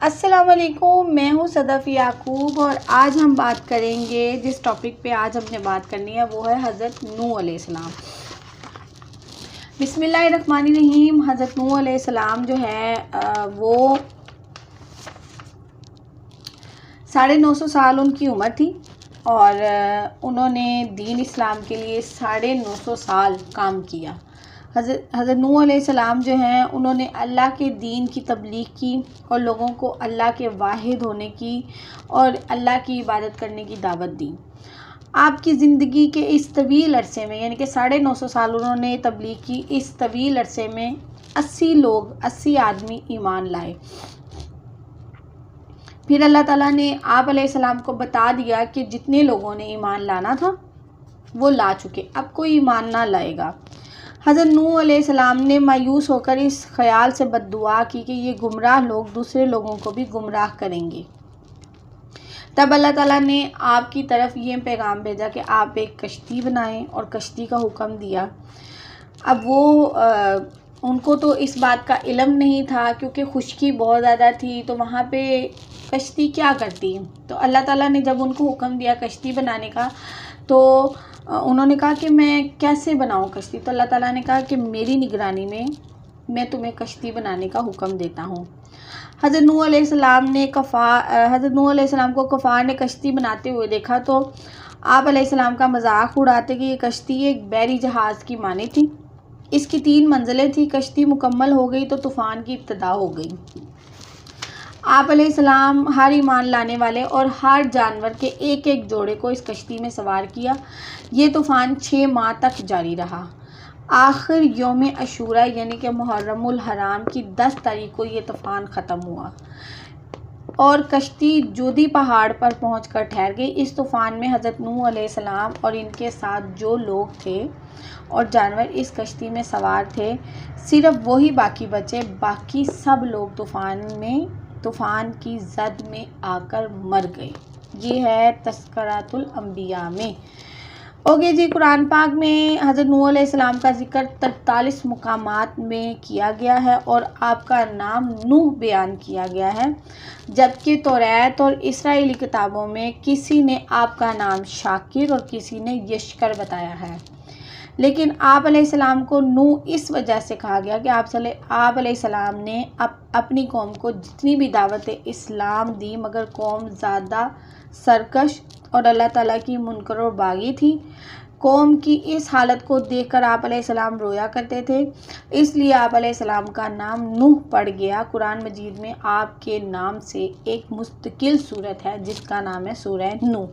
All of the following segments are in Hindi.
अस्सलाम वालेकुम, मैं हूँ सदफ़ याकूब और आज हम बात करेंगे जिस टॉपिक पे आज हमने बात करनी है वो है हज़रत नूह अलैहिस्सलाम। बिस्मिल्लाहिर्रहमानिर्रहीम। हज़रत नूह अलैहिस्सलाम जो है वो 950 साल उनकी उम्र थी और उन्होंने दीन इस्लाम के लिए 950 साल काम किया। हज़रत नूह अलैहिस्सलाम जो हैं उन्होंने अल्लाह के दीन की तबलीग की और लोगों को अल्लाह के वाहिद होने की और अल्लाह की इबादत करने की दावत दी। आपकी ज़िंदगी के इस तवील अरसे में यानी कि 950 साल उन्होंने तबलीग की। इस तवील अरसे में 80 आदमी ईमान लाए। फिर अल्लाह ताला ने आप अलैहिस्सलाम को बता दिया कि जितने लोगों ने ईमान लाना था वो ला चुके, अब कोई ईमान ना लाएगा। हज़रत नूह अलैहिस्सलाम ने मायूस होकर इस ख़याल से बद्दुआ की कि ये गुमराह लोग दूसरे लोगों को भी गुमराह करेंगे। तब अल्लाह ताला ने आपकी तरफ ये पैगाम भेजा कि आप एक कश्ती बनाएं और कश्ती का हुक्म दिया। अब वो उनको तो इस बात का इल्म नहीं था क्योंकि खुश्की बहुत ज़्यादा थी, तो वहाँ पे कश्ती क्या करती। तो अल्लाह ताला ने जब उनको हुक्म दिया कश्ती बनाने का तो उन्होंने कहा कि मैं कैसे बनाऊँ कश्ती। तो अल्लाह ताला ने कहा कि मेरी निगरानी में मैं तुम्हें कश्ती बनाने का हुक्म देता हूँ। हज़रत नूह अलैहिस्सलाम को कफ़ार ने कश्ती बनाते हुए देखा तो आप अलैहिस्सलाम का मजाक उड़ाते कि ये कश्ती एक बहरी जहाज़ की माने थी। इसकी 3 मंजिलें थी। कश्ती मुकम्मल हो गई तो तूफ़ान की इब्तिदा हो गई। आप अलैहिस्सलाम हर ईमान लाने वाले और हर जानवर के एक एक जोड़े को इस कश्ती में सवार किया। ये तूफ़ान 6 माह तक जारी रहा। आखिर यौम अशूरा यानी कि मुहर्रमुल हराम की 10 तारीख को ये तूफ़ान ख़त्म हुआ और कश्ती जोदी पहाड़ पर पहुंचकर ठहर गई। इस तूफ़ान में हज़रत नूह अलैहिस्सलाम और इनके साथ जो लोग थे और जानवर इस कश्ती में सवार थे, सिर्फ वही बाकी बचे। बाकी सब लोग तूफ़ान की जद में आकर मर गए। ये है तज़किरातुल अंबिया में। ओके जी, कुरान पाक में हज़रत नूह अलैहिस्सलाम का ज़िक्र 43 मुकामात में किया गया है और आपका नाम नूह बयान किया गया है, जबकि तौरात और इस्राएली किताबों में किसी ने आपका नाम शाकिर और किसी ने यशकर बताया है। लेकिन आप अलैहिस्सलाम को नूह इस वजह से कहा गया कि आप अलैहिस्सलाम ने अपनी कौम को जितनी भी दावत इस्लाम दी मगर कौम ज़्यादा सरकश और अल्लाह ताला की मुनकर और बागी थी। कौम की इस हालत को देखकर आप अलैहिस्सलाम रोया करते थे, इसलिए आप अलैहिस्सलाम का नाम नूह पड़ गया। कुरान मजीद में आपके नाम से एक मुस्तकिल सूरत है जिसका नाम है सूरह नूह।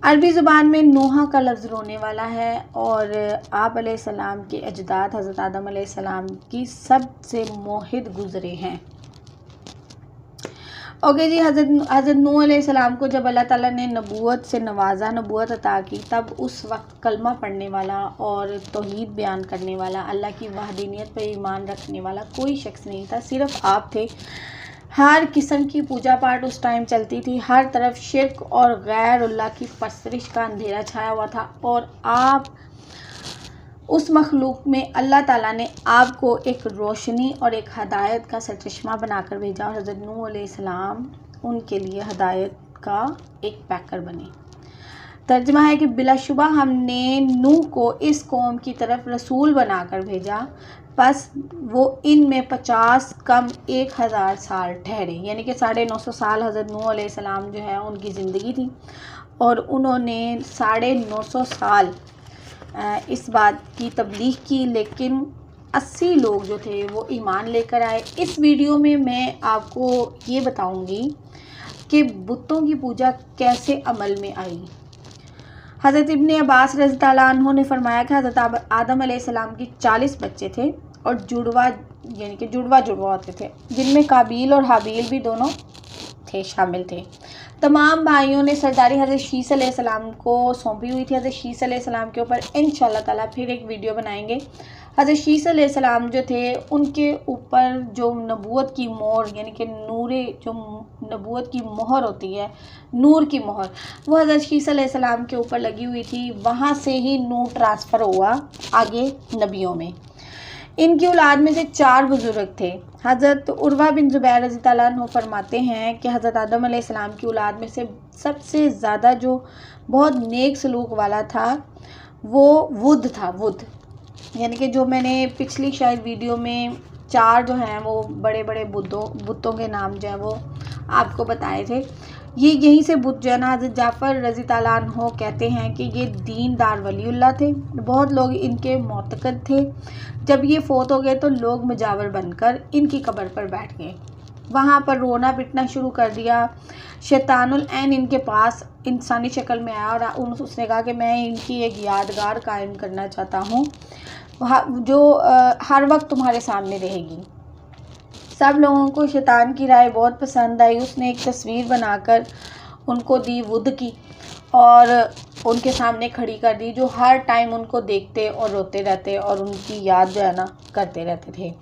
अरबी ज़ुबान में नूहा का लफ्ज़ रोने वाला है और आप अलैहिस्सलाम के अजदाद हज़रत आदम अलैहिस्सलाम की सबसे मोहिद गुज़रे हैं। ओके जी, हज़रत नूह अलैहिस्सलाम को जब अल्लाह ताला ने नबूवत से नवाजा, नबूवत अता की, तब उस वक्त कलमा पढ़ने वाला और तौहीद बयान करने वाला, अल्लाह की वहदीनियत पर ईमान रखने वाला कोई शख्स नहीं था, सिर्फ आप थे। हर किस्म की पूजा पाठ उस टाइम चलती थी। हर तरफ शिर्क और गैरुल्लाह की परस्तश का अंधेरा छाया हुआ था और आप उस मखलूक में अल्लाह ताला ने आपको एक रोशनी और एक हदायत का सरचश्मा बनाकर भेजा और हज़रत नूह अलैहिस्सलाम उनके लिए हदायत का एक पैकर बने। तर्जुमा है कि बिलाशुबा हमने नूह को इस कौम की तरफ रसूल बनाकर भेजा, बस वो इनमें 50 कम 1000 साल ठहरे। यानी कि 950 साल हज़रत नूह अलैहिस्सलाम जो है उनकी ज़िंदगी थी और उन्होंने 950 साल इस बात की तबलीग की, लेकिन 80 लोग जो थे वो ईमान लेकर आए। इस वीडियो में मैं आपको ये बताऊंगी कि बुतों की पूजा कैसे अमल में आई। हज़रत इब्ने अब्बास रज़ियल्लाहु अन्हु ने फरमाया कि हज़रत आदम अलैहिस्सलाम की 40 बच्चे थे और जुड़वा यानी कि जुड़वा होते थे, जिनमें काबील और हाबील भी दोनों शामिल थे। तमाम भाइयों ने सरदारी हज़रत शीस अलैहिस्सलाम को सौंपी हुई थी। हज़रत शीस अलैहिस्सलाम के ऊपर इंशाअल्लाह ताला फिर एक वीडियो बनाएंगे। हज़रत शीस अलैहिस्सलाम जो थे उनके ऊपर जो नबूवत की मोहर यानी कि जो नबूवत की मोहर होती है, नूर की मोहर, वो हज़रत शीस अलैहिस्सलाम के ऊपर लगी हुई थी। वहाँ से ही नूर ट्रांसफ़र हुआ आगे नबियों में। इनकी औलाद में से 4 बुजुर्ग थे। हज़रत उर्वा बिन ज़ुबैर रज़ी अल्लाह अन्हु फरमाते हैं कि हज़रत आदम अलैहिस्सलाम की औलाद में से सबसे ज़्यादा जो बहुत नेक सलूक वाला था वो वुद था। वुद यानी कि जो मैंने पिछली शायद वीडियो में 4 जो हैं वो बड़े बड़े बुतों के नाम जो हैं वो आपको बताए थे। ये यहीं से बुत जो है ना, हज़रत जाफ़र रज़ी अल्लाह अन्हु कहते हैं कि ये दीनदार वलीउल्लाह थे। बहुत लोग इनके मोतकद थे। जब ये फ़ौत हो गए तो लोग मुजावर बनकर इनकी कब्र पर बैठ गए, वहाँ पर रोना पिटना शुरू कर दिया। शैतानुल ऐन इनके पास इंसानी शक्ल में आया और उसने कहा कि मैं इनकी एक यादगार कायम करना चाहता हूँ जो हर वक्त तुम्हारे सामने रहेगी। सब लोगों को शैतान की राय बहुत पसंद आई। उसने एक तस्वीर बनाकर उनको दी वुद की और उनके सामने खड़ी कर दी, जो हर टाइम उनको देखते और रोते रहते और उनकी याद जो है ना करते रहते थे।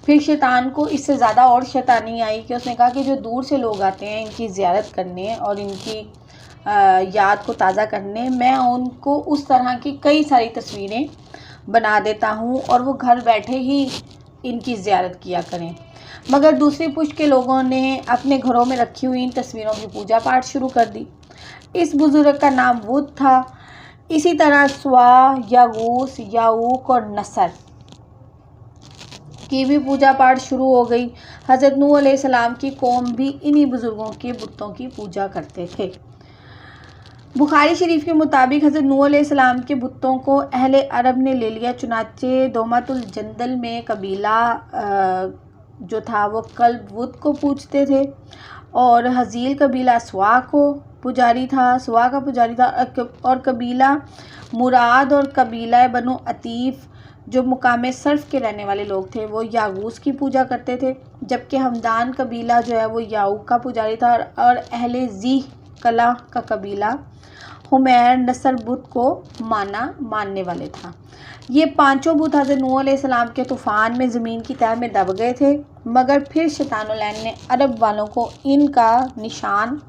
फिर शैतान को इससे ज़्यादा और शैतानी आई कि उसने कहा कि जो दूर से लोग आते हैं इनकी ज़ियारत करने और इनकी याद को ताज़ा करने, मैं उनको उस तरह की कई सारी तस्वीरें बना देता हूँ और वो घर बैठे ही इनकी ज़ियारत किया करें। मगर दूसरी पुश्त के लोगों ने अपने घरों में रखी हुई इन तस्वीरों की पूजा पाठ शुरू कर दी। इस बुज़ुर्ग का नाम वुद था। इसी तरह स्वा, यागूस, याऊक और नसर की भी पूजा पाठ शुरू हो गई। हज़रत नूह अलैहिस्सलाम की कौम भी इन्हीं बुज़ुर्गों के बुतों की पूजा करते थे। बुखारी शरीफ के मुताबिक हज़रत नूह अलैहिस्सलाम के बुतों को अहले अरब ने ले लिया। चुनाचे दोमातुल जंदल में कबीला जो था वो कल्ब वुद को पूजते थे और हज़ील कबीला स्वा को पुजारी था, स्वा का पुजारी था और कबीला मुराद और कबीला बनु अतीफ़ जो मुकाम सर्फ के रहने वाले लोग थे वो यागूस की पूजा करते थे। जबकि हमदान कबीला जो है वो याऊक का पुजारी था और अहले जी कला का कबीला हुमैर नसर बुत को मानने वाले था। ये पांचों बुत हज़रत नूह अलैहिस्सलाम के तूफ़ान में ज़मीन की तह में दब गए थे, मगर फिर शैतानुल ऐन ने अरब वालों को इनका निशान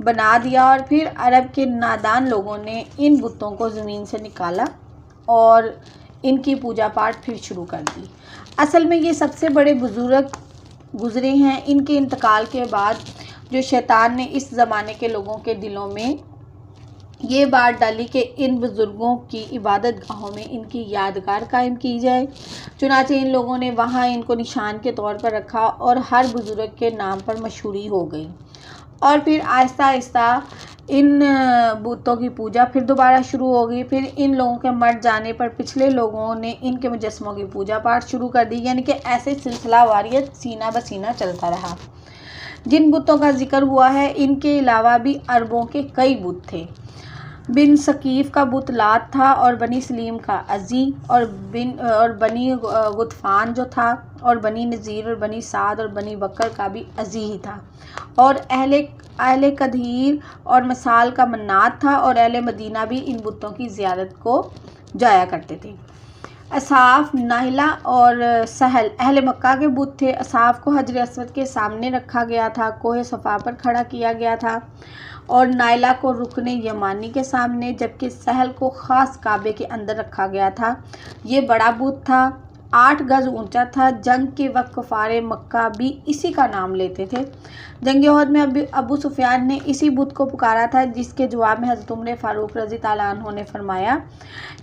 बना दिया और फिर अरब के नादान लोगों ने इन बुतों को ज़मीन से निकाला और इनकी पूजा पाठ फिर शुरू कर दी। असल में ये सबसे बड़े बुज़ुर्ग गुज़रे हैं। इनके इंतकाल के बाद जो शैतान ने इस ज़माने के लोगों के दिलों में ये बात डाली कि इन बुज़ुर्गों की इबादत गाहों में इनकी यादगार कायम की जाए। चुनाचे इन लोगों ने वहाँ इनको निशान के तौर पर रखा और हर बुज़ुर्ग के नाम पर मशहूरी हो गई। और फिर आहिस्ता आहिस्ता इन बुतों की पूजा फिर दोबारा शुरू हो गई। फिर इन लोगों के मर जाने पर पिछले लोगों ने इनके मुजस्समों की पूजा पाठ शुरू कर दी। यानी कि ऐसे सिलसिला वारियत सीना ब सीना चलता रहा। जिन बुतों का जिक्र हुआ है इनके अलावा भी अरबों के कई बुत थे। बिन सकीफ़ का बुत लात था और बनी सलीम का अज़ी और बनी गुतफ़ान जो था और बनी नज़ीर और बनी साद और बनी बकर का भी अज़ी ही था और अहले कदीर और मसाल का मन्नात था और अहले मदीना भी इन बुतों की ज़ियारत को जाया करते थे। असाफ, नाहिला और सहल अहले मक्का के बुत थे। असाफ को हजर अस्वद के सामने रखा गया था, कोहे सफ़ा पर खड़ा किया गया था और नाइला को रुकने यमानी के सामने, जबकि सहल को ख़ास काबे के अंदर रखा गया था। ये बड़ा बुत था, 8 गज़ ऊंचा था। जंग के वक्त कुफ़ारे मक्का भी इसी का नाम लेते थे। जंग उहद में अबू सुफियान ने इसी बुत को पुकारा था, जिसके जवाब में हज़रत उमर फ़ारूक रज़ी अल्लाह अन्हु ने फरमाया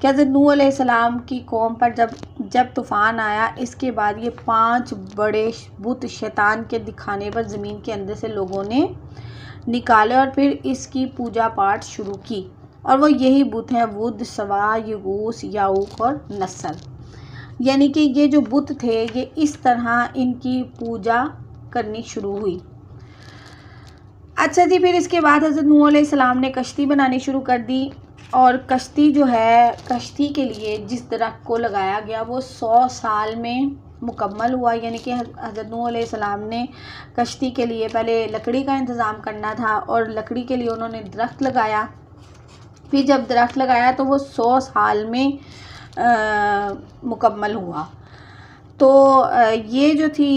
कि हज़रत नूह अलैहिस्सलाम की कौम पर जब तूफ़ान आया, इसके बाद ये 5 बड़े बुत शैतान के दिखाने पर ज़मीन के अंदर से लोगों ने निकाले और फिर इसकी पूजा पाठ शुरू की और वो यही बुत हैं वुद, सवा, यगूस, याऊक और नसर। यानी कि ये जो बुत थे ये इस तरह इनकी पूजा करनी शुरू हुई। अच्छा जी, फिर इसके बाद हज़रत नूह अलैहिस्सलाम ने कश्ती बनानी शुरू कर दी और कश्ती जो है, कश्ती के लिए जिस दरख्त को लगाया गया वो 100 साल में मुकम्मल हुआ। यानी कि हज़रत नूह अलैहिस्सलाम ने कश्ती के लिए पहले लकड़ी का इंतज़ाम करना था और लकड़ी के लिए उन्होंने दरख्त लगाया। फिर जब दरख्त लगाया तो वो 100 साल में मुकम्मल हुआ। तो ये जो थी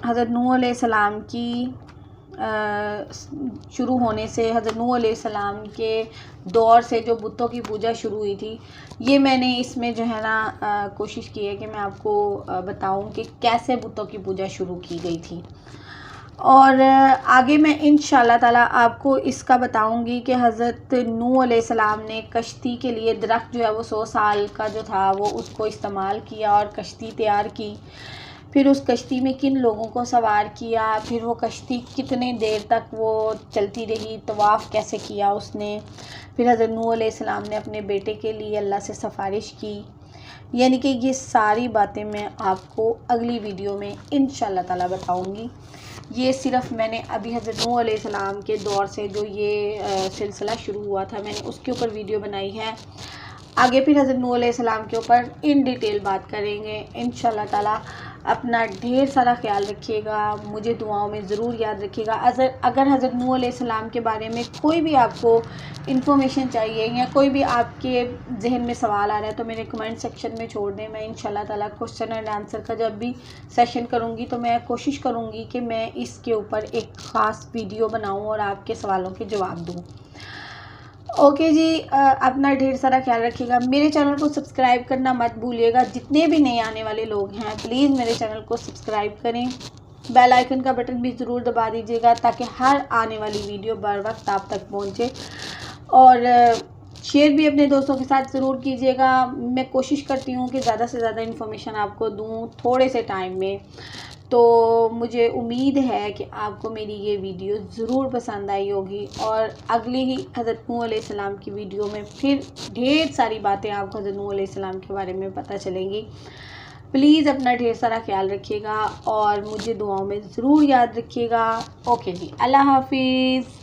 हज़रत नूह अलैहिस्सलाम की शुरू होने से, हज़रत नूह अलैहिस्सलाम के दौर से जो बुतों की पूजा शुरू हुई थी, ये मैंने इसमें जो है ना कोशिश की है कि मैं आपको बताऊं कि कैसे बुतों की पूजा शुरू की गई थी। और आगे मैं इंशाअल्लाह ताला आपको इसका बताऊंगी कि हज़रत नूह अलैहिस्सलाम ने कश्ती के लिए दरख्त जो है वो 100 साल का जो था वो उसको इस्तेमाल किया और कश्ती तैयार की। फिर उस कश्ती में किन लोगों को सवार किया, फिर वो कश्ती कितने देर तक वो चलती रही, तवाफ़ कैसे किया उसने, फिर हज़रत नूह अलैहिस्सलाम ने अपने बेटे के लिए अल्लाह से सिफारिश की। यानी कि ये सारी बातें मैं आपको अगली वीडियो में इंशाअल्लाह ताला बताऊंगी। ये सिर्फ़ मैंने अभी हज़रत नूह अलैहिस्सलाम के दौर से जो ये सिलसिला शुरू हुआ था, मैंने उसके ऊपर वीडियो बनाई है। आगे फिर हज़रत नूह अलैहिस्सलाम के ऊपर इन डिटेल बात करेंगे इंशाअल्लाह ताला। अपना ढेर सारा ख्याल रखिएगा, मुझे दुआओं में ज़रूर याद रखिएगा। अगर हज़रत नूह अलैहिस्सलाम के बारे में कोई भी आपको इन्फॉर्मेशन चाहिए या कोई भी आपके जहन में सवाल आ रहा है तो मेरे कमेंट सेक्शन में छोड़ दें। मैं इंशाअल्लाह ताला क्वेश्चन एंड आंसर का जब भी सेशन करूँगी तो मैं कोशिश करूँगी कि मैं इसके ऊपर एक ख़ास वीडियो बनाऊँ और आपके सवालों के जवाब दूँ। ओके जी, अपना ढेर सारा ख्याल रखिएगा। मेरे चैनल को सब्सक्राइब करना मत भूलिएगा। जितने भी नए आने वाले लोग हैं प्लीज़ मेरे चैनल को सब्सक्राइब करें, बेल आइकन का बटन भी ज़रूर दबा दीजिएगा ताकि हर आने वाली वीडियो बर वक्त आप तक पहुंचे। और शेयर भी अपने दोस्तों के साथ ज़रूर कीजिएगा। मैं कोशिश करती हूँ कि ज़्यादा से ज़्यादा इन्फॉर्मेशन आपको दूँ थोड़े से टाइम में। तो मुझे उम्मीद है कि आपको मेरी ये वीडियो ज़रूर पसंद आई होगी और अगली ही हज़रत नूह अलैहिस्सलाम की वीडियो में फिर ढेर सारी बातें आपको हज़रत नूह अलैहिस्सलाम के बारे में पता चलेंगी। प्लीज़ अपना ढेर सारा ख्याल रखिएगा और मुझे दुआओं में ज़रूर याद रखिएगा। ओके जी, अल्लाह हाफिज़।